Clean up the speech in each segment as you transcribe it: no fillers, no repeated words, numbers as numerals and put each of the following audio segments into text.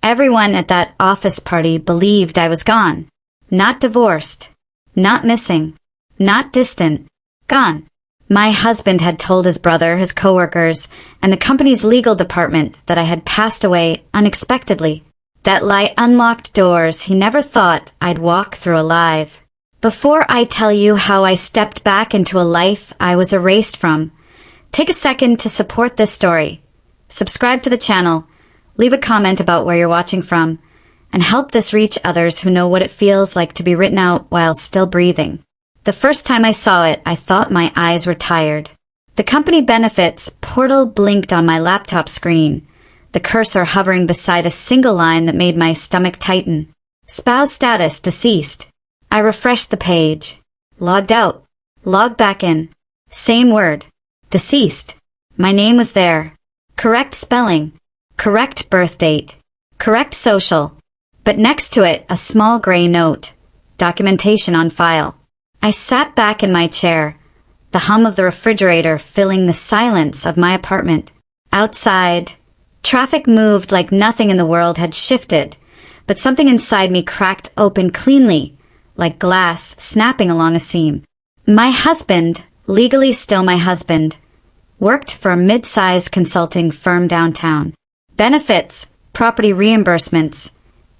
Everyone at that office party believed I was gone. Not divorced. Not missing. Not distant. Gone. My husband had told his brother, his coworkers, and the company's legal department that I had passed away unexpectedly. That lie unlocked doors he never thought I'd walk through alive. Before I tell you how I stepped back into a life I was erased from, take a second to support this story. Subscribe to the channel, leave a comment about where you're watching from, and help this reach others who know what it feels like to be written out while still breathing. The first time I saw it, I thought my eyes were tired. The company benefits portal blinked on my laptop screen, the cursor hovering beside a single line that made my stomach tighten. Spouse status deceased. I refreshed the page. Logged out. Logged back in. Same word. Deceased. My name was there. Correct spelling. Correct birth date. Correct social. But next to it, a small gray note. Documentation on file. I sat back in my chair, the hum of the refrigerator filling the silence of my apartment. Outside, traffic moved like nothing in the world had shifted, but something inside me cracked open cleanly, like glass snapping along a seam. My husband, legally still my husband, worked for a mid-sized consulting firm downtown. Benefits, property reimbursements,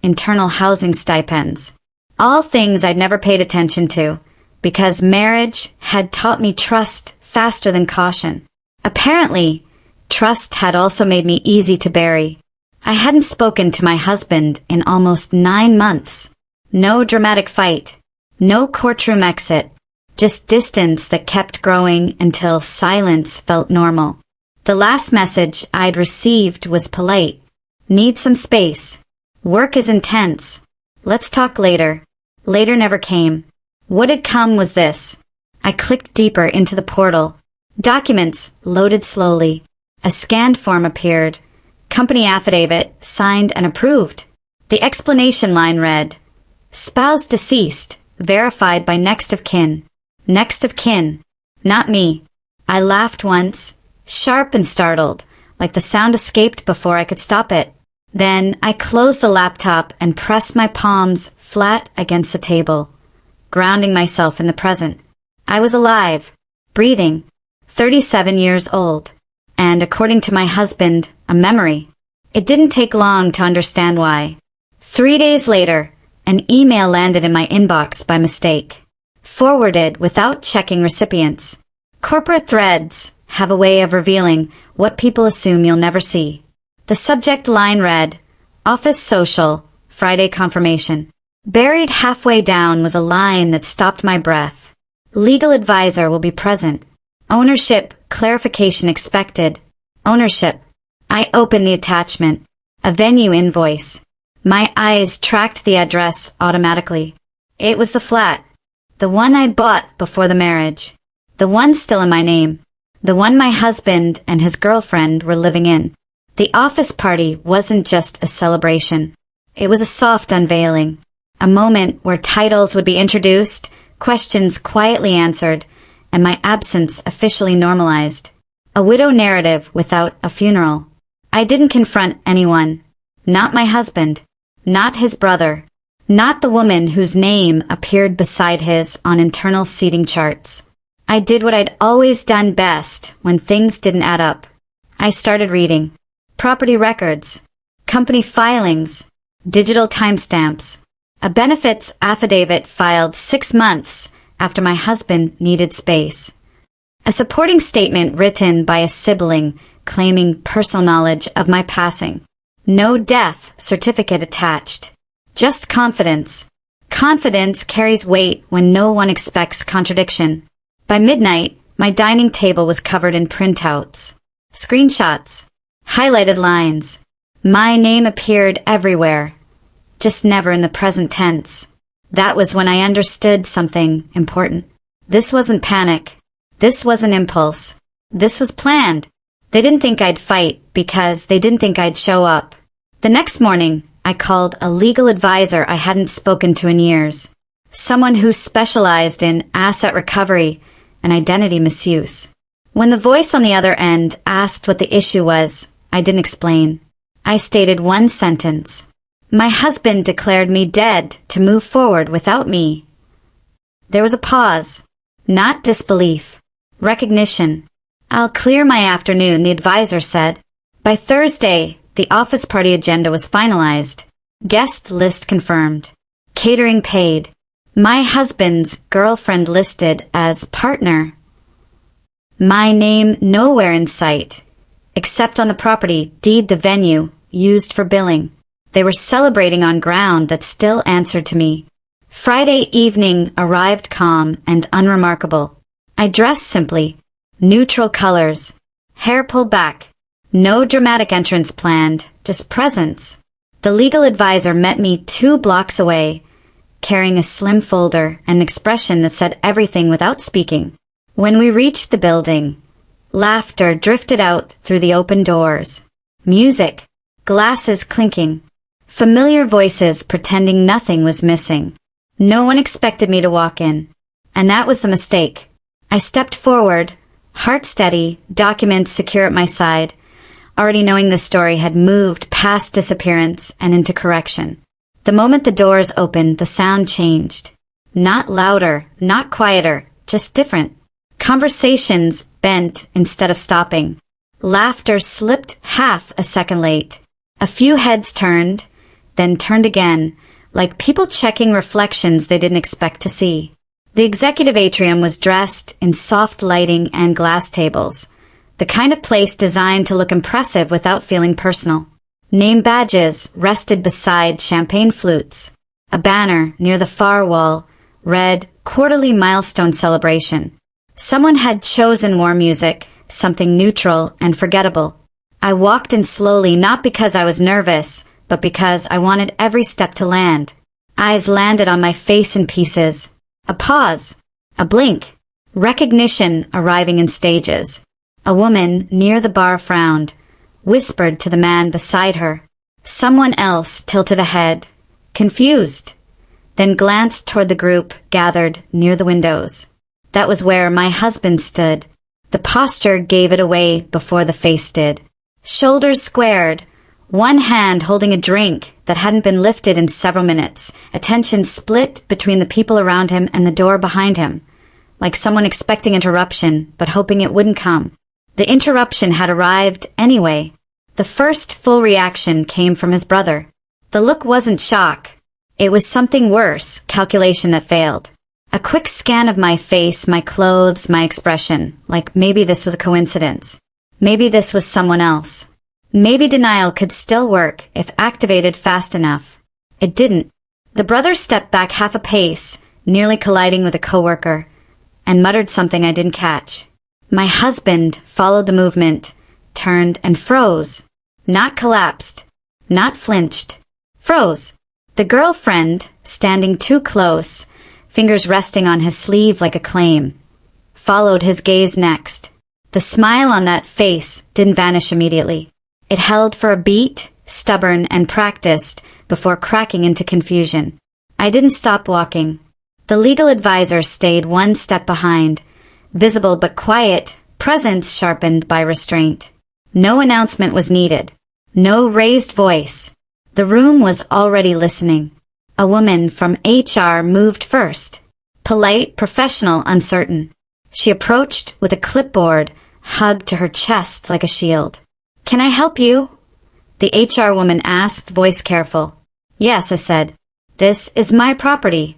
internal housing stipends. All things I'd never paid attention to, because marriage had taught me trust faster than caution. Apparently, trust had also made me easy to bury. I hadn't spoken to my husband in almost 9 months. No dramatic fight. No courtroom exit. Just distance that kept growing until silence felt normal. The last message I'd received was polite. Need some space. Work is intense. Let's talk later. Later never came. What had come was this. I clicked deeper into the portal. Documents loaded slowly. A scanned form appeared. Company affidavit, signed and approved. The explanation line read, Spouse deceased, verified by next of kin. Next of kin. Not me. I laughed once, sharp and startled, like the sound escaped before I could stop it. Then I closed the laptop and pressed my palms flat against the table, grounding myself in the present. I was alive, breathing, 37 years old, and according to my husband, a memory. It didn't take long to understand why. 3 days later, an email landed in my inbox by mistake, forwarded without checking recipients. Corporate threads have a way of revealing what people assume you'll never see. The subject line read, Office Social, Friday Confirmation. Buried halfway down was a line that stopped my breath. Legal advisor will be present. Ownership, clarification expected. Ownership. I opened the attachment. A venue invoice. My eyes tracked the address automatically. It was the flat. The one I bought before the marriage. The one still in my name. The one my husband and his girlfriend were living in. The office party wasn't just a celebration. It was a soft unveiling. A moment where titles would be introduced, questions quietly answered, and my absence officially normalized. A widow narrative without a funeral. I didn't confront anyone. Not my husband. Not his brother. Not the woman whose name appeared beside his on internal seating charts. I did what I'd always done best when things didn't add up. I started reading. Property records. Company filings. Digital timestamps. A benefits affidavit filed 6 months after my husband needed space. A supporting statement written by a sibling claiming personal knowledge of my passing. No death certificate attached. Just confidence. Confidence carries weight when no one expects contradiction. By midnight, my dining table was covered in printouts, screenshots, highlighted lines. My name appeared everywhere, just never in the present tense. That was when I understood something important. This wasn't panic. This wasn't impulse. This was planned. They didn't think I'd fight because they didn't think I'd show up. The next morning, I called a legal advisor I hadn't spoken to in years. Someone who specialized in asset recovery and identity misuse. When the voice on the other end asked what the issue was, I didn't explain. I stated one sentence. My husband declared me dead to move forward without me. There was a pause. Not disbelief. Recognition. I'll clear my afternoon, the advisor said. By Thursday, the office party agenda was finalized. Guest list confirmed. Catering paid. My husband's girlfriend listed as partner. My name nowhere in sight, except on the property deed the venue used for billing. They were celebrating on ground that still answered to me. Friday evening arrived calm and unremarkable. I dressed simply. Neutral colors. Hair pulled back. No dramatic entrance planned, just presence. The legal advisor met me 2 blocks away, carrying a slim folder and an expression that said everything without speaking. When we reached the building, laughter drifted out through the open doors. Music, glasses clinking, familiar voices pretending nothing was missing. No one expected me to walk in, and that was the mistake. I stepped forward, heart steady, documents secure at my side, already knowing the story had moved past disappearance and into correction. The moment the doors opened, the sound changed. Not louder, not quieter, just different. Conversations bent instead of stopping. Laughter slipped half a second late. A few heads turned, then turned again, like people checking reflections they didn't expect to see. The executive atrium was dressed in soft lighting and glass tables, the kind of place designed to look impressive without feeling personal. Name badges rested beside champagne flutes. A banner near the far wall read Quarterly Milestone Celebration. Someone had chosen war music, something neutral and forgettable. I walked in slowly, not because I was nervous, but because I wanted every step to land. Eyes landed on my face in pieces. A pause. A blink. Recognition arriving in stages. A woman near the bar frowned, whispered to the man beside her. Someone else tilted a head, confused, then glanced toward the group gathered near the windows. That was where my husband stood. The posture gave it away before the face did. Shoulders squared, one hand holding a drink that hadn't been lifted in several minutes. Attention split between the people around him and the door behind him, like someone expecting interruption but hoping it wouldn't come. The interruption had arrived anyway. The first full reaction came from his brother. The look wasn't shock. It was something worse, calculation that failed. A quick scan of my face, my clothes, my expression, like maybe this was a coincidence. Maybe this was someone else. Maybe denial could still work if activated fast enough. It didn't. The brother stepped back half a pace, nearly colliding with a coworker, and muttered something I didn't catch. My husband followed the movement, turned and froze. Not collapsed, not flinched. Froze. The girlfriend, standing too close, fingers resting on his sleeve like a claim, followed his gaze next. The smile on that face didn't vanish immediately. It held for a beat, stubborn and practiced, before cracking into confusion. I didn't stop walking. The legal advisor stayed one step behind, visible but quiet, presence sharpened by restraint. No announcement was needed. No raised voice. The room was already listening. A woman from HR moved first. Polite, professional, uncertain. She approached with a clipboard hugged to her chest like a shield. "Can I help you?" The HR woman asked, voice careful. "Yes," I said. "This is my property."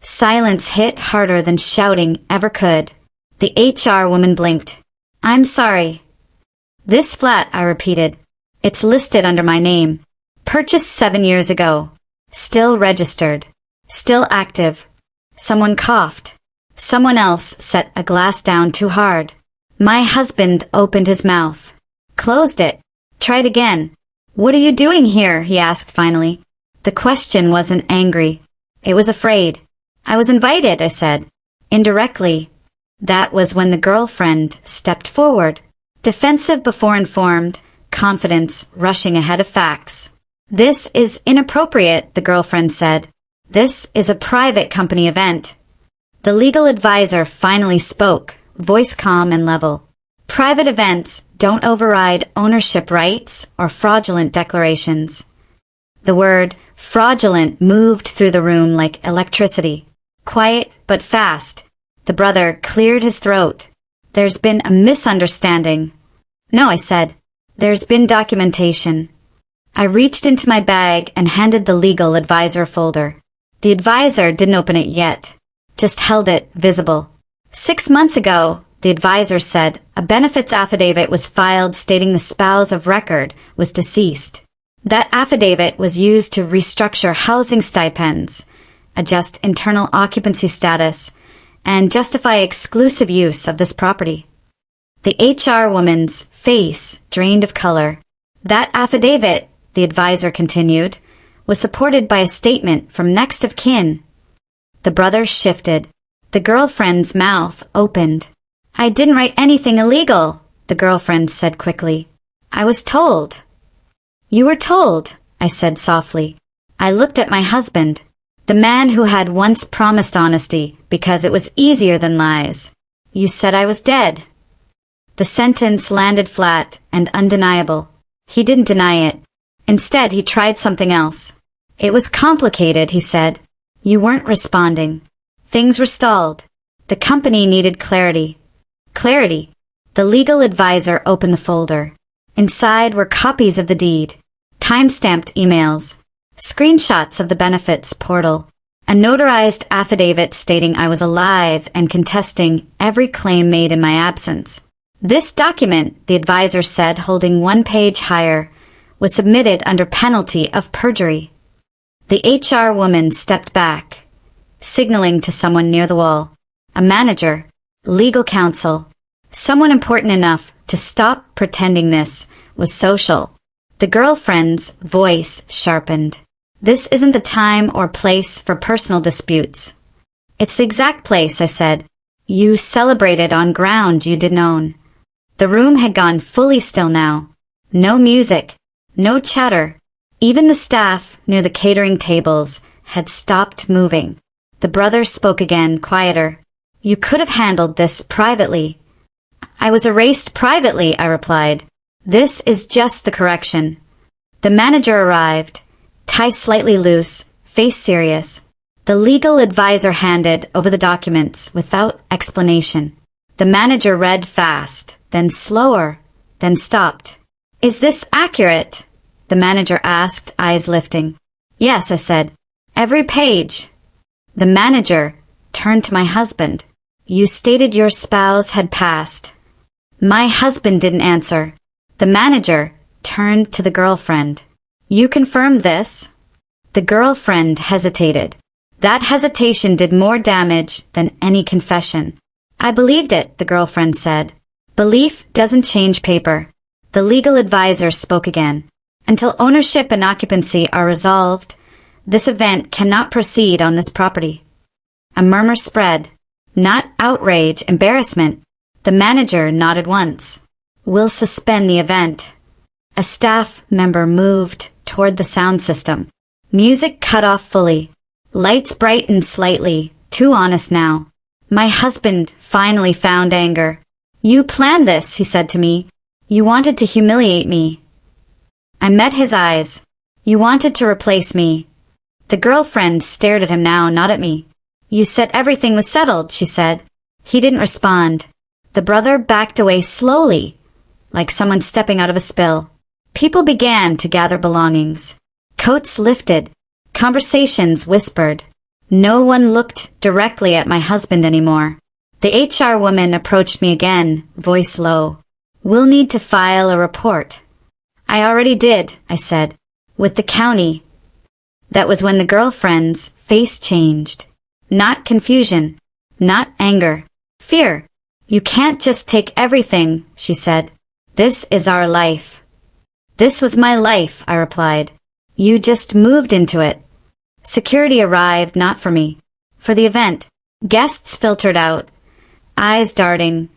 Silence hit harder than shouting ever could. The HR woman blinked. "I'm sorry." "This flat," I repeated. "It's listed under my name. Purchased 7 years ago. Still registered. Still active." Someone coughed. Someone else set a glass down too hard. My husband opened his mouth. Closed it. Tried again. "What are you doing here?" he asked finally. The question wasn't angry. It was afraid. "I was invited," I said. Indirectly. That was when the girlfriend stepped forward. Defensive before informed, confidence rushing ahead of facts. "This is inappropriate," the girlfriend said. "This is a private company event." The legal advisor finally spoke, voice calm and level. "Private events don't override ownership rights or fraudulent declarations." The word fraudulent moved through the room like electricity. Quiet, but fast. The brother cleared his throat. There's been a misunderstanding. No, I said. There's been documentation. I reached into my bag and handed the legal advisor folder. The advisor didn't open it yet, just held it visible. 6 months ago, the advisor said, a benefits affidavit was filed stating the spouse of record was deceased. That affidavit was used to restructure housing stipends, adjust internal occupancy status, and justify exclusive use of this property. The HR woman's face drained of color. That affidavit, the advisor continued, was supported by a statement from next of kin. The brother shifted. The girlfriend's mouth opened. I didn't write anything illegal, the girlfriend said quickly. I was told. You were told, I said softly. I looked at my husband, the man who had once promised honesty because it was easier than lies. You said I was dead. The sentence landed flat and undeniable. He didn't deny it. Instead, he tried something else. It was complicated, he said. You weren't responding. Things were stalled. The company needed clarity. Clarity. The legal advisor opened the folder. Inside were copies of the deed, time-stamped emails, screenshots of the benefits portal, a notarized affidavit stating I was alive and contesting every claim made in my absence. This document, the advisor said, holding one page higher, was submitted under penalty of perjury. The HR woman stepped back, signaling to someone near the wall. A manager, legal counsel, someone important enough to stop pretending this was social. The girlfriend's voice sharpened. This isn't the time or place for personal disputes. It's the exact place, I said. You celebrated on ground you didn't own. The room had gone fully still now. No music, no chatter. Even the staff near the catering tables had stopped moving. The brother spoke again, quieter. You could have handled this privately. I was erased privately, I replied. This is just the correction. The manager arrived, tie slightly loose, face serious. The legal advisor handed over the documents without explanation. The manager read fast, then slower, then stopped. Is this accurate? The manager asked, eyes lifting. Yes, I said. Every page. The manager turned to my husband. You stated your spouse had passed. My husband didn't answer. The manager turned to the girlfriend. You confirmed this? The girlfriend hesitated. That hesitation did more damage than any confession. I believed it, the girlfriend said. Belief doesn't change paper. The legal advisor spoke again. Until ownership and occupancy are resolved, this event cannot proceed on this property. A murmur spread. Not outrage, embarrassment. The manager nodded once. We'll suspend the event. A staff member moved toward the sound system. Music cut off fully. Lights brightened slightly, too honest now. My husband finally found anger. You planned this, he said to me. You wanted to humiliate me. I met his eyes. You wanted to replace me. The girlfriend stared at him now, not at me. You said everything was settled, she said. He didn't respond. The brother backed away slowly, like someone stepping out of a spill. People began to gather belongings. Coats lifted. Conversations whispered. No one looked directly at my husband anymore. The HR woman approached me again, voice low. We'll need to file a report. I already did, I said, with the county. That was when the girlfriend's face changed. Not confusion, not anger, fear. You can't just take everything, she said. This is our life. This was my life, I replied. You just moved into it. Security arrived not for me, for the event. Guests filtered out, eyes darting.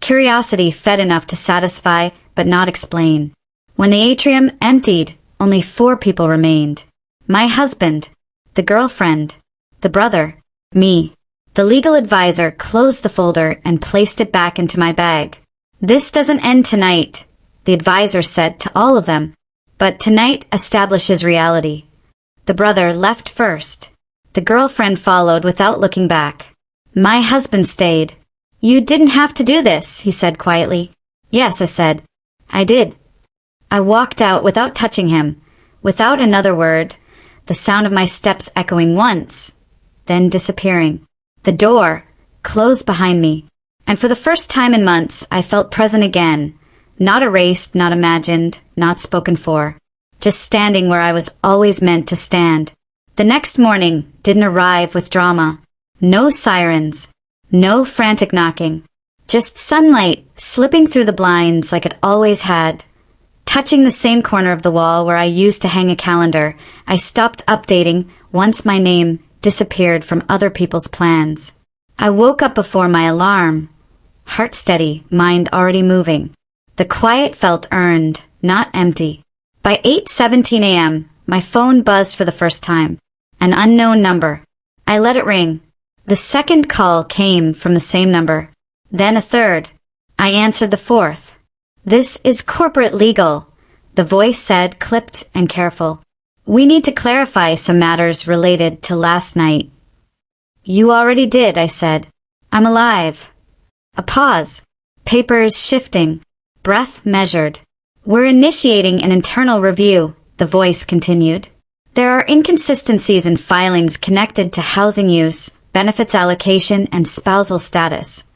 Curiosity fed enough to satisfy but not explain. When the atrium emptied, only 4 people remained. My husband, the girlfriend, the brother, me. The legal advisor closed the folder and placed it back into my bag. This doesn't end tonight, the advisor said to all of them, but tonight establishes reality. The brother left first. The girlfriend followed without looking back. My husband stayed. You didn't have to do this, he said quietly. Yes, I said. I did. I walked out without touching him, without another word, the sound of my steps echoing once, then disappearing. The door closed behind me, and for the first time in months I felt present again, not erased, not imagined, not spoken for, just standing where I was always meant to stand. The next morning didn't arrive with drama. No sirens, no frantic knocking, just sunlight slipping through the blinds like it always had. Touching the same corner of the wall where I used to hang a calendar, I stopped updating once my name disappeared from other people's plans. I woke up before my alarm, heart steady, mind already moving. The quiet felt earned, not empty. By 8:17 a.m., my phone buzzed for the first time. An unknown number. I let it ring. The second call came from the same number. Then a third. I answered the fourth. This is corporate legal, the voice said, clipped and careful. We need to clarify some matters related to last night. You already did, I said. I'm alive. A pause. Papers shifting. Breath measured. We're initiating an internal review, the voice continued. There are inconsistencies in filings connected to housing use, benefits allocation, and spousal status.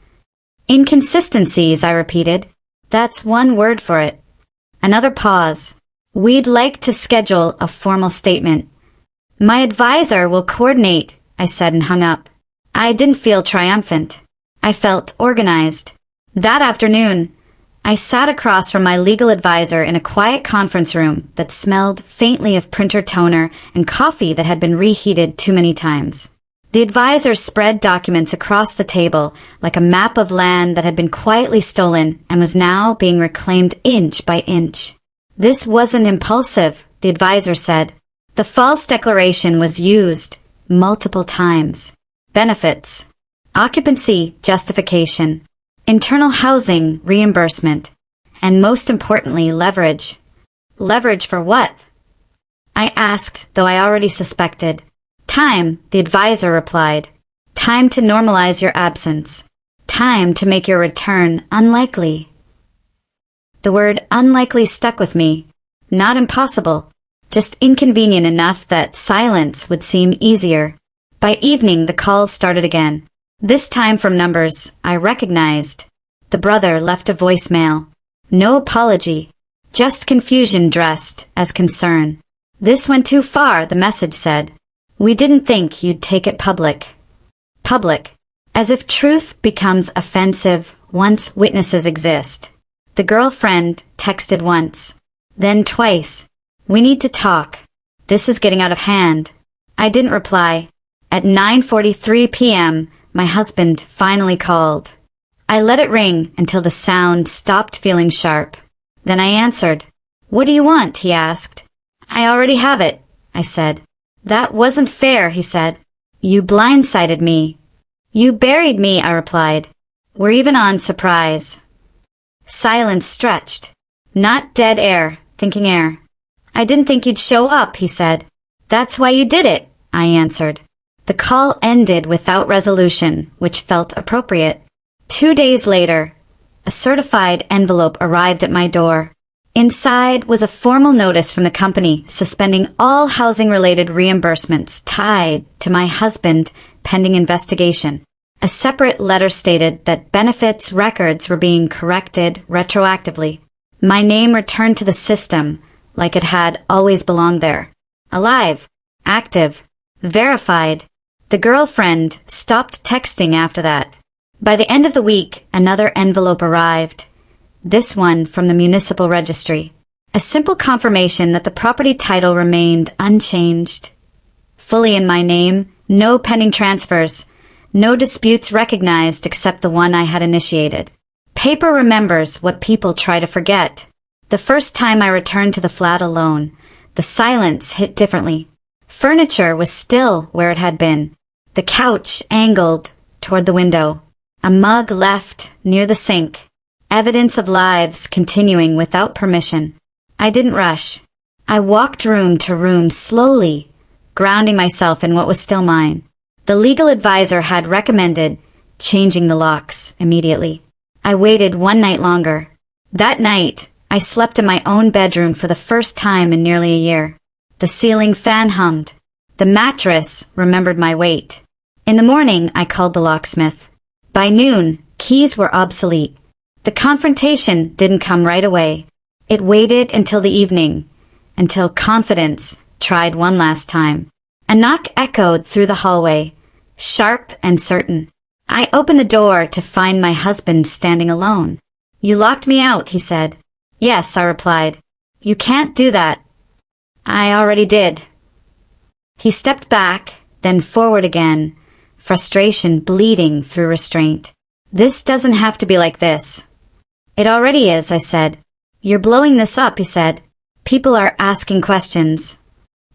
Inconsistencies, I repeated. That's one word for it. Another pause. We'd like to schedule a formal statement. My advisor will coordinate, I said and hung up. I didn't feel triumphant. I felt organized. That afternoon, I sat across from my legal advisor in a quiet conference room that smelled faintly of printer toner and coffee that had been reheated too many times. The advisor spread documents across the table like a map of land that had been quietly stolen and was now being reclaimed inch by inch. This wasn't impulsive, the advisor said. The false declaration was used multiple times. Benefits, occupancy justification, internal housing reimbursement, and most importantly, leverage. Leverage for what? I asked, though I already suspected. Time, the advisor replied. Time to normalize your absence. Time to make your return unlikely. The word unlikely stuck with me. Not impossible, just inconvenient enough that silence would seem easier. By evening, the calls started again. This time from numbers I recognized. The brother left a voicemail. No apology, just confusion dressed as concern. This went too far, the message said. We didn't think you'd take it public. Public, as if truth becomes offensive once witnesses exist. The girlfriend texted once, then twice. We need to talk. This is getting out of hand. I didn't reply. At 9:43 p.m., my husband finally called. I let it ring until the sound stopped feeling sharp. Then I answered. What do you want? He asked. I already have it, I said. That wasn't fair, he said. You blindsided me. You buried me, I replied. We're even on surprise. Silence stretched. Not dead air, thinking air. I didn't think you'd show up, he said. That's why you did it, I answered. The call ended without resolution, which felt appropriate. 2 days later, a certified envelope arrived at my door. Inside was a formal notice from the company suspending all housing-related reimbursements tied to my husband pending investigation. A separate letter stated that benefits records were being corrected retroactively. My name returned to the system like it had always belonged there. Alive, active, verified. The girlfriend stopped texting after that. By the end of the week, another envelope arrived. This one from the municipal registry. A simple confirmation that the property title remained unchanged. Fully in my name, no pending transfers, no disputes recognized except the one I had initiated. Paper remembers what people try to forget. The first time I returned to the flat alone, the silence hit differently. Furniture was still where it had been. The couch angled toward the window. A mug left near the sink. Evidence of lives continuing without permission. I didn't rush. I walked room to room slowly, grounding myself in what was still mine. The legal advisor had recommended changing the locks immediately. I waited one night longer. That night, I slept in my own bedroom for the first time in nearly a year. The ceiling fan hummed. The mattress remembered my weight. In the morning, I called the locksmith. By noon, keys were obsolete. The confrontation didn't come right away. It waited until the evening, until confidence tried one last time. A knock echoed through the hallway, sharp and certain. I opened the door to find my husband standing alone. "You locked me out," he said. "Yes," I replied. "You can't do that." "I already did." He stepped back, then forward again, frustration bleeding through restraint. "This doesn't have to be like this." "It already is," I said. "You're blowing this up," he said. "People are asking questions."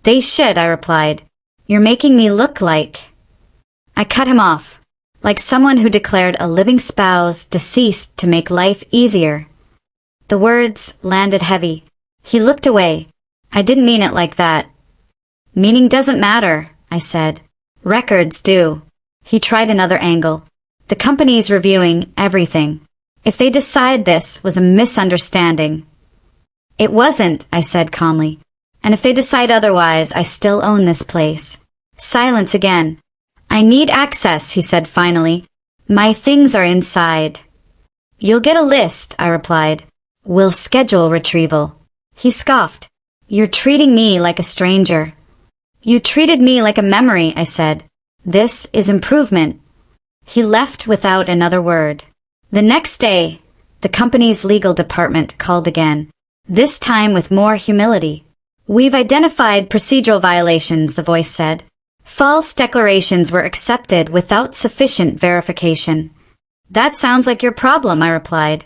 "They should," I replied. "You're making me look like—" I cut him off, like someone who declared a living spouse deceased to make life easier. The words landed heavy. He looked away. "I didn't mean it like that." "Meaning doesn't matter," I said. "Records do." He tried another angle. "The company's reviewing everything. If they decide this was a misunderstanding—" "It wasn't," I said calmly. "And if they decide otherwise, I still own this place." Silence again. "I need access," he said finally. "My things are inside." "You'll get a list," I replied. "We'll schedule retrieval." He scoffed. "You're treating me like a stranger." "You treated me like a memory," I said. "This is improvement." He left without another word. The next day, the company's legal department called again, this time with more humility. "We've identified procedural violations," the voice said. "False declarations were accepted without sufficient verification." "That sounds like your problem," I replied.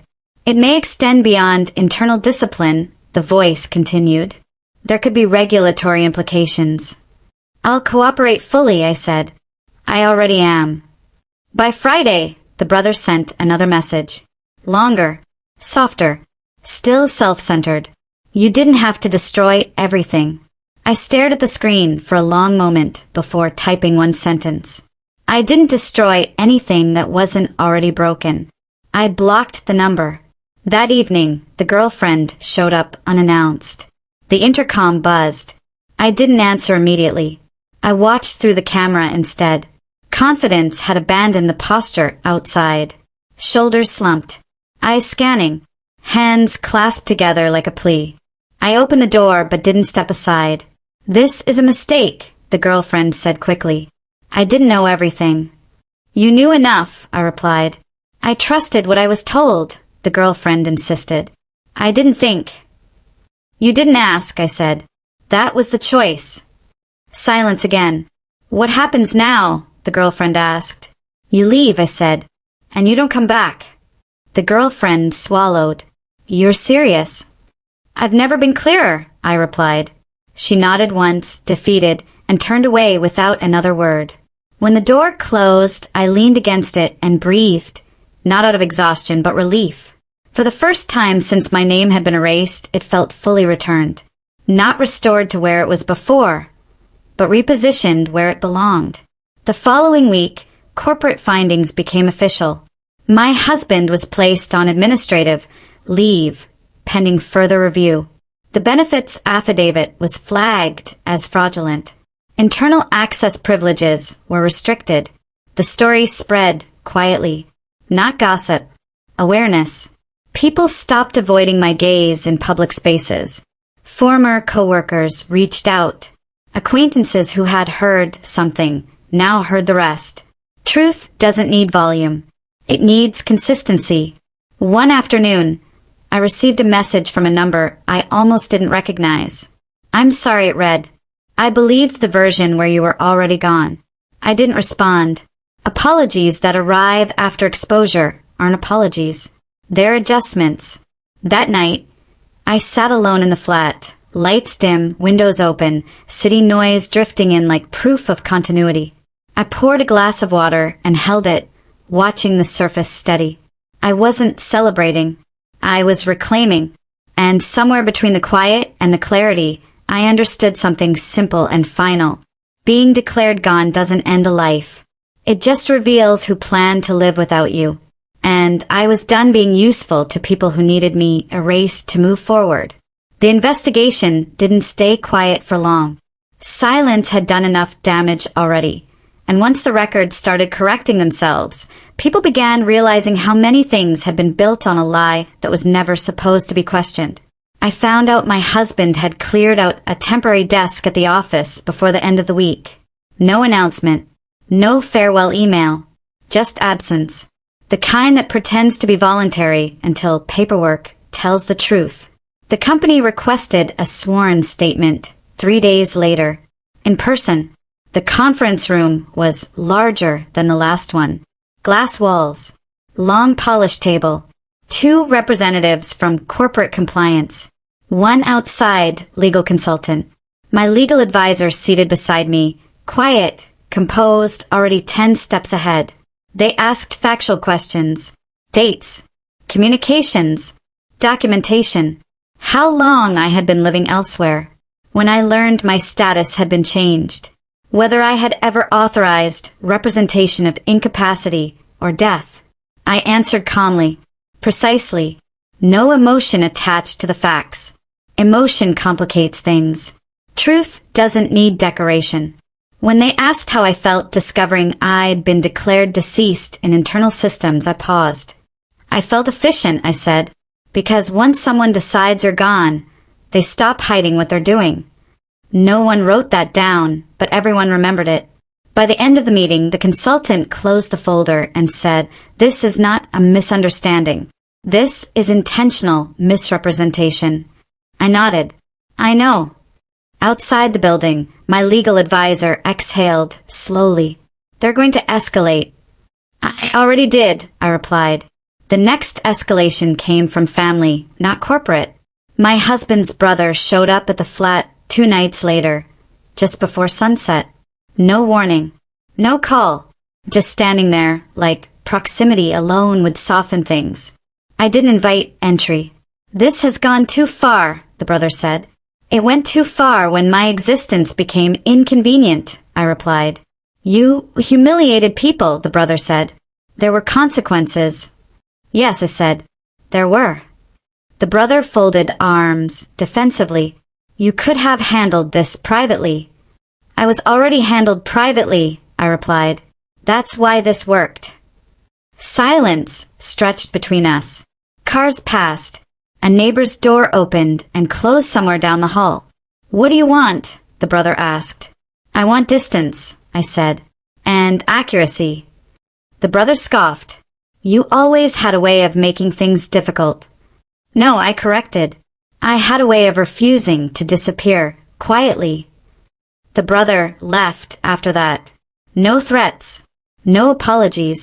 "It may extend beyond internal discipline," the voice continued. "There could be regulatory implications." "I'll cooperate fully," I said. "I already am." By Friday, the brother sent another message. Longer, softer, still self-centered. "You didn't have to destroy everything." I stared at the screen for a long moment before typing one sentence. I didn't destroy anything that wasn't already broken. I blocked the number. That evening, the girlfriend showed up unannounced. The intercom buzzed. I didn't answer immediately. I watched through the camera instead. Confidence had abandoned the posture outside. Shoulders slumped. Eyes scanning. Hands clasped together like a plea. I opened the door but didn't step aside. "This is a mistake," the girlfriend said quickly. "I didn't know everything." "You knew enough," I replied. "I trusted what I was told," the girlfriend insisted. "I didn't think." "You didn't ask," I said. "That was the choice." Silence again. "What happens now?" the girlfriend asked. "You leave," I said, "and you don't come back." The girlfriend swallowed. "You're serious?" "I've never been clearer," I replied. She nodded once, defeated, and turned away without another word. When the door closed, I leaned against it and breathed, not out of exhaustion but relief. For the first time since my name had been erased, it felt fully returned. Not restored to where it was before, but repositioned where it belonged. The following week, corporate findings became official. My husband was placed on administrative leave, pending further review. The benefits affidavit was flagged as fraudulent. Internal access privileges were restricted. The story spread quietly. Not gossip. Awareness. People stopped avoiding my gaze in public spaces. Former coworkers reached out. Acquaintances who had heard something now heard the rest. Truth doesn't need volume. It needs consistency. One afternoon, I received a message from a number I almost didn't recognize. "I'm sorry," it read. "I believed the version where you were already gone." I didn't respond. Apologies that arrive after exposure aren't apologies. They're adjustments. That night, I sat alone in the flat, lights dim, windows open, city noise drifting in like proof of continuity. I poured a glass of water and held it, watching the surface steady. I wasn't celebrating. I was reclaiming. And somewhere between the quiet and the clarity, I understood something simple and final. Being declared gone doesn't end a life. It just reveals who planned to live without you. And I was done being useful to people who needed me erased to move forward. The investigation didn't stay quiet for long. Silence had done enough damage already. And once the records started correcting themselves, people began realizing how many things had been built on a lie that was never supposed to be questioned. I found out my husband had cleared out a temporary desk at the office before the end of the week. No announcement, no farewell email, just absence. The kind that pretends to be voluntary until paperwork tells the truth. The company requested a sworn statement 3 days later. In person, the conference room was larger than the last one. Glass walls, long polished table, 2 representatives from corporate compliance, 1 outside legal consultant. My legal advisor seated beside me, quiet, composed, already 10 steps ahead. They asked factual questions, dates, communications, documentation, how long I had been living elsewhere, when I learned my status had been changed, whether I had ever authorized representation of incapacity or death. I answered calmly, precisely, no emotion attached to the facts. Emotion complicates things. Truth doesn't need decoration. When they asked how I felt discovering I'd been declared deceased in internal systems, I paused. I felt efficient, I said, because once someone decides you're gone, they stop hiding what they're doing. No one wrote that down, but everyone remembered it. By the end of the meeting, the consultant closed the folder and said, "This is not a misunderstanding. This is intentional misrepresentation." I nodded. I know. Outside the building, my legal advisor exhaled slowly. They're going to escalate. I already did, I replied. The next escalation came from family, not corporate. My husband's brother showed up at the flat 2 nights later, just before sunset. No warning, no call, just standing there like proximity alone would soften things. I didn't invite entry. "This has gone too far," the brother said. "It went too far when my existence became inconvenient," I replied. "You humiliated people," the brother said. "There were consequences." "Yes," I said, "there were." The brother folded arms defensively. "You could have handled this privately." "I was already handled privately," I replied. "That's why this worked." Silence stretched between us. Cars passed. A neighbor's door opened and closed somewhere down the hall. "What do you want?" the brother asked. "I want distance," I said, "and accuracy." The brother scoffed. "You always had a way of making things difficult." "No," I corrected. "I had a way of refusing to disappear quietly." The brother left after that. No threats, no apologies,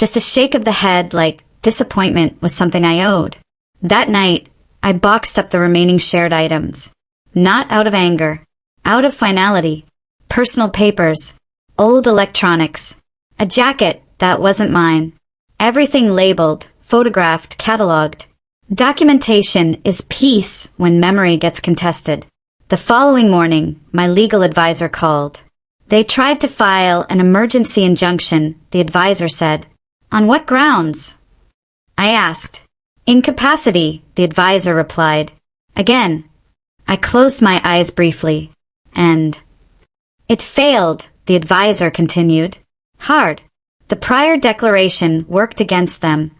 just a shake of the head like disappointment was something I owed. That night, I boxed up the remaining shared items. Not out of anger, out of finality. Personal papers, old electronics, a jacket that wasn't mine. Everything labeled, photographed, cataloged. Documentation is peace when memory gets contested. The following morning, my legal advisor called. They tried to file an emergency injunction, the advisor said. "On what grounds?" I asked. "Incapacity," the advisor replied. Again, I closed my eyes briefly, and it failed, the advisor continued. Hard. The prior declaration worked against them.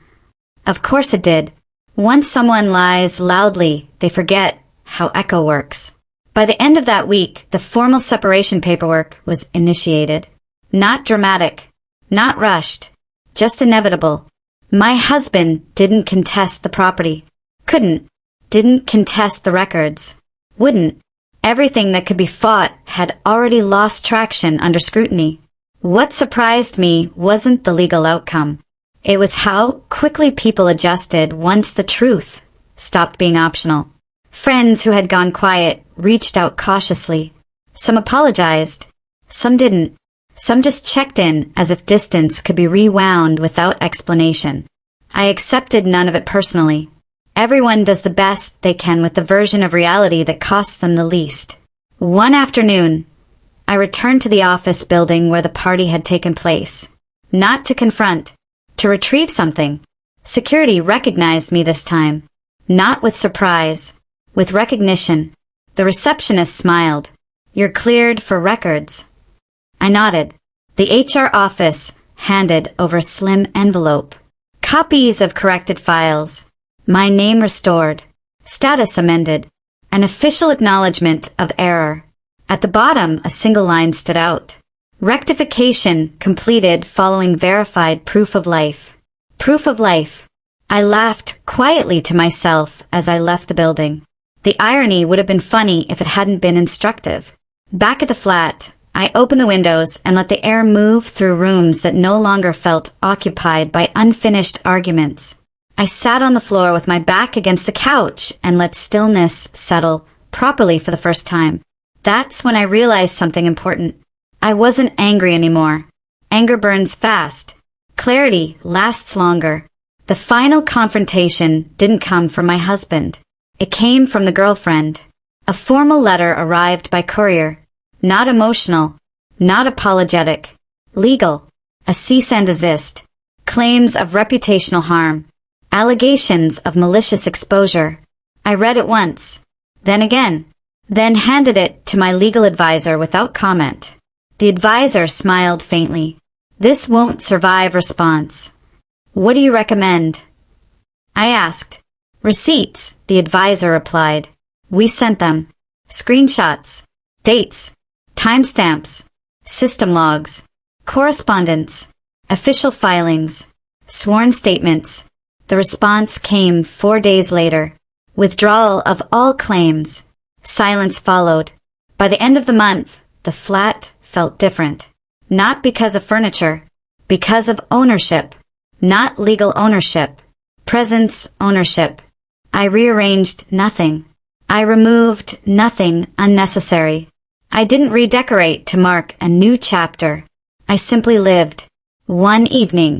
Of course it did. Once someone lies loudly, they forget how echo works. By the end of that week, the formal separation paperwork was initiated. Not dramatic, not rushed, just inevitable. My husband didn't contest the property. Couldn't. Didn't contest the records. Wouldn't. Everything that could be fought had already lost traction under scrutiny. What surprised me wasn't the legal outcome. It was how quickly people adjusted once the truth stopped being optional. Friends who had gone quiet reached out cautiously. Some apologized. Some didn't. Some just checked in as if distance could be rewound without explanation. I accepted none of it personally. Everyone does the best they can with the version of reality that costs them the least. One afternoon, I returned to the office building where the party had taken place. Not to confront, to retrieve something. Security recognized me this time. Not with surprise, with recognition. The receptionist smiled. "You're cleared for records." I nodded. The HR office handed over a slim envelope. Copies of corrected files. My name restored. Status amended. An official acknowledgement of error. At the bottom, a single line stood out. Rectification completed following verified proof of life. Proof of life. I laughed quietly to myself as I left the building. The irony would have been funny if it hadn't been instructive. Back at the flat, I opened the windows and let the air move through rooms that no longer felt occupied by unfinished arguments. I sat on the floor with my back against the couch and let stillness settle properly for the first time. That's when I realized something important. I wasn't angry anymore. Anger burns fast. Clarity lasts longer. The final confrontation didn't come from my husband. It came from the girlfriend. A formal letter arrived by courier. Not emotional. Not apologetic. Legal. A cease and desist. Claims of reputational harm. Allegations of malicious exposure. I read it once. Then again. Then handed it to my legal advisor without comment. The advisor smiled faintly. "This won't survive response." "What do you recommend?" I asked. "Receipts," the advisor replied. "We sent them. Screenshots. Dates. Timestamps. System logs. Correspondence. Official filings. Sworn statements." The response came 4 days later. Withdrawal of all claims. Silence followed. By the end of the month, the flat felt different. Not because of furniture. Because of ownership. Not legal ownership. Presence ownership. I rearranged nothing. I removed nothing unnecessary. I didn't redecorate to mark a new chapter. I simply lived. One evening,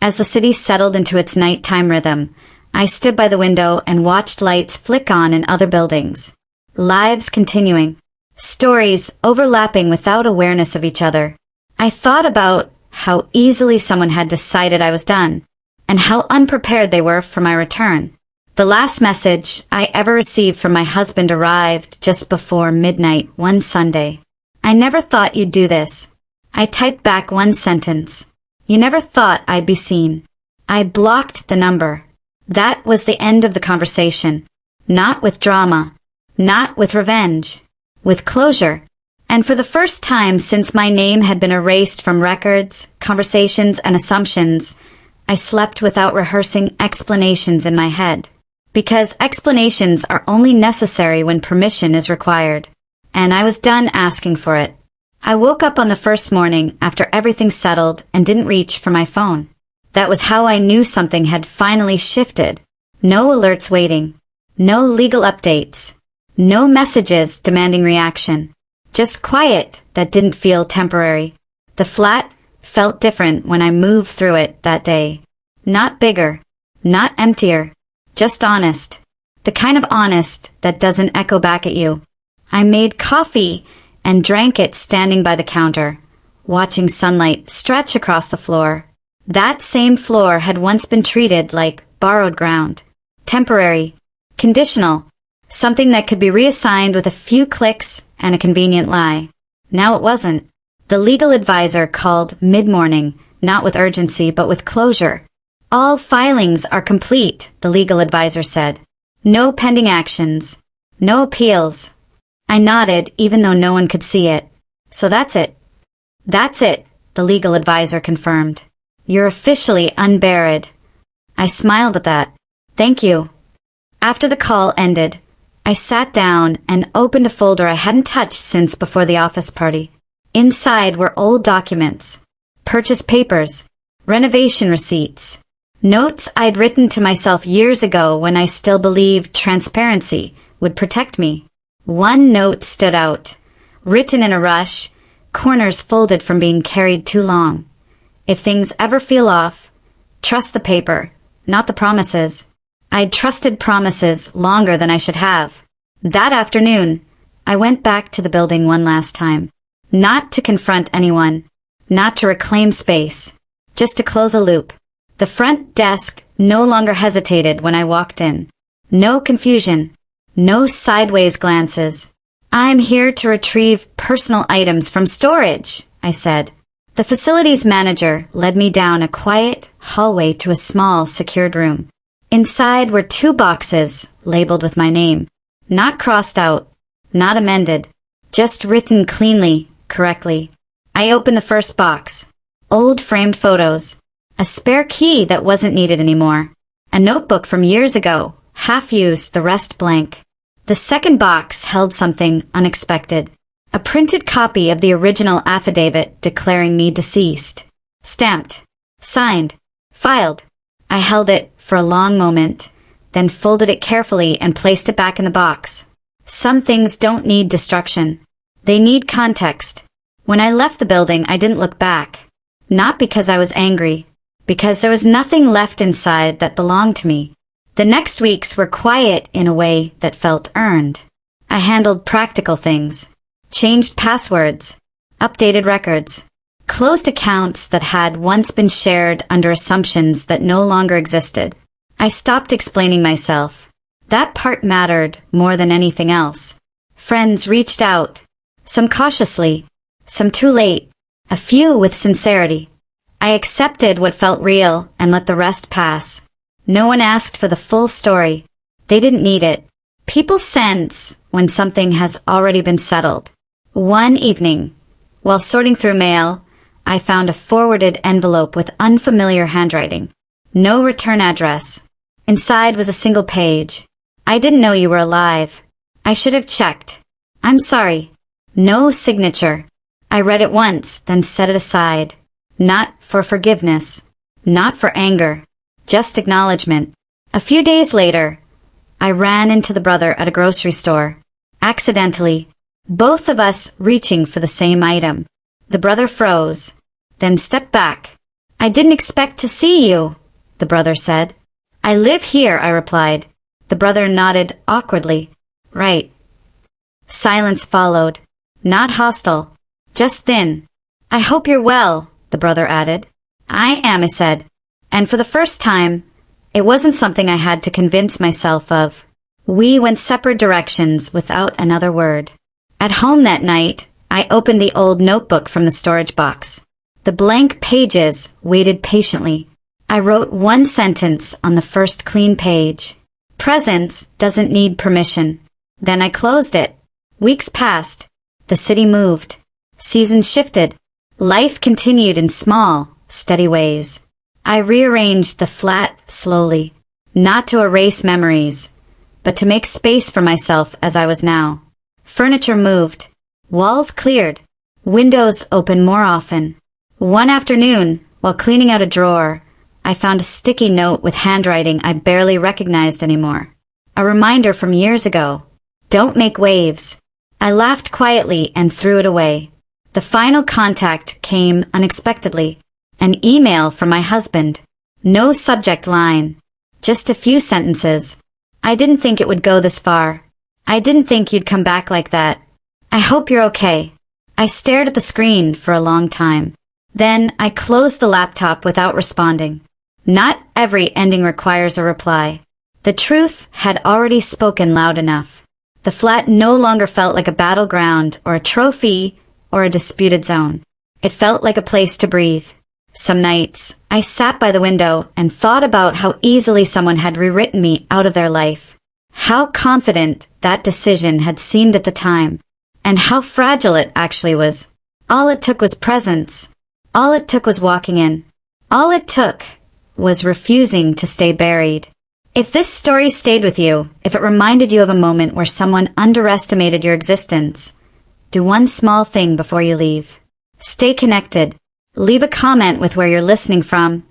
as the city settled into its nighttime rhythm, I stood by the window and watched lights flick on in other buildings. Lives continuing. Stories overlapping without awareness of each other. I thought about how easily someone had decided I was done, and how unprepared they were for my return. The last message I ever received from my husband arrived just before midnight one Sunday. "I never thought you'd do this." I typed back one sentence. "You never thought I'd be seen." I blocked the number. That was the end of the conversation. Not with drama. Not with revenge. With closure. And for the first time since my name had been erased from records, conversations, and assumptions, I slept without rehearsing explanations in my head. Because explanations are only necessary when permission is required. And I was done asking for it. I woke up on the first morning after everything settled and didn't reach for my phone. That was how I knew something had finally shifted. No alerts waiting. No legal updates. No messages demanding reaction. Just quiet that didn't feel temporary. The flat felt different when I moved through it that day. Not bigger. Not emptier. Just honest. The kind of honest that doesn't echo back at you. I made coffee and drank it standing by the counter, watching sunlight stretch across the floor. That same floor had once been treated like borrowed ground. Temporary. Conditional. Something that could be reassigned with a few clicks and a convenient lie. Now it wasn't. The legal advisor called mid-morning, not with urgency but with closure. "All filings are complete," the legal advisor said. "No pending actions. No appeals." I nodded even though no one could see it. "So that's it." "That's it," the legal advisor confirmed. "You're officially unburied." I smiled at that. "Thank you." After the call ended, I sat down and opened a folder I hadn't touched since before the office party. Inside were old documents, purchase papers, renovation receipts, notes I'd written to myself years ago when I still believed transparency would protect me. One note stood out, written in a rush, corners folded from being carried too long. "If things ever feel off, trust the paper, not the promises." I'd trusted promises longer than I should have. That afternoon, I went back to the building one last time. Not to confront anyone. Not to reclaim space. Just to close a loop. The front desk no longer hesitated when I walked in. No confusion. No sideways glances. "I'm here to retrieve personal items from storage," I said. The facilities manager led me down a quiet hallway to a small, secured room. Inside were 2 boxes labeled with my name. Not crossed out. Not amended. Just written cleanly, correctly. I opened the first box. Old framed photos. A spare key that wasn't needed anymore. A notebook from years ago, half used, the rest blank. The second box held something unexpected. A printed copy of the original affidavit declaring me deceased. Stamped. Signed. Filed. I held it for a long moment, then folded it carefully and placed it back in the box. Some things don't need destruction. They need context. When I left the building, I didn't look back. Not because I was angry, because there was nothing left inside that belonged to me. The next weeks were quiet in a way that felt earned. I handled practical things. Changed passwords. Updated records. Closed accounts that had once been shared under assumptions that no longer existed. I stopped explaining myself. That part mattered more than anything else. Friends reached out. Some cautiously. Some too late. A few with sincerity. I accepted what felt real and let the rest pass. No one asked for the full story. They didn't need it. People sense when something has already been settled. One evening, while sorting through mail, I found a forwarded envelope with unfamiliar handwriting. No return address. Inside was a single page. "I didn't know you were alive. I should have checked. I'm sorry." No signature. I read it once, then set it aside. Not for forgiveness. Not for anger. Just acknowledgement. A few days later, I ran into the brother at a grocery store. Accidentally. Both of us reaching for the same item. The brother froze, then stepped back. "I didn't expect to see you," the brother said. "I live here," I replied. The brother nodded awkwardly. "Right." Silence followed. Not hostile. Just thin. "I hope you're well," the brother added. "I am," I said. And for the first time, it wasn't something I had to convince myself of. We went separate directions without another word. At home that night, I opened the old notebook from the storage box. The blank pages waited patiently. I wrote one sentence on the first clean page. "Presence doesn't need permission." Then I closed it. Weeks passed. The city moved. Seasons shifted. Life continued in small, steady ways. I rearranged the flat slowly, not to erase memories, but to make space for myself as I was now. Furniture moved. Walls cleared. Windows opened more often. One afternoon, while cleaning out a drawer, I found a sticky note with handwriting I barely recognized anymore. A reminder from years ago. Don't make waves. I laughed quietly and threw it away. The final contact came unexpectedly. An email from my husband. No subject line. Just a few sentences. "I didn't think it would go this far. I didn't think you'd come back like that. I hope you're okay." I stared at the screen for a long time. Then I closed the laptop without responding. Not every ending requires a reply. The truth had already spoken loud enough. The flat no longer felt like a battleground or a trophy or a disputed zone. It felt like a place to breathe. Some nights, I sat by the window and thought about how easily someone had rewritten me out of their life. How confident that decision had seemed at the time, and how fragile it actually was. All it took was presence. All it took was walking in. All it took was refusing to stay buried. If this story stayed with you, if it reminded you of a moment where someone underestimated your existence, do one small thing before you leave. Stay connected. Leave a comment with where you're listening from,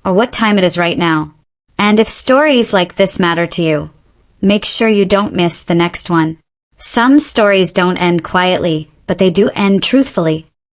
or what time it is right now. And if stories like this matter to you, make sure you don't miss the next one. Some stories don't end quietly, but they do end truthfully.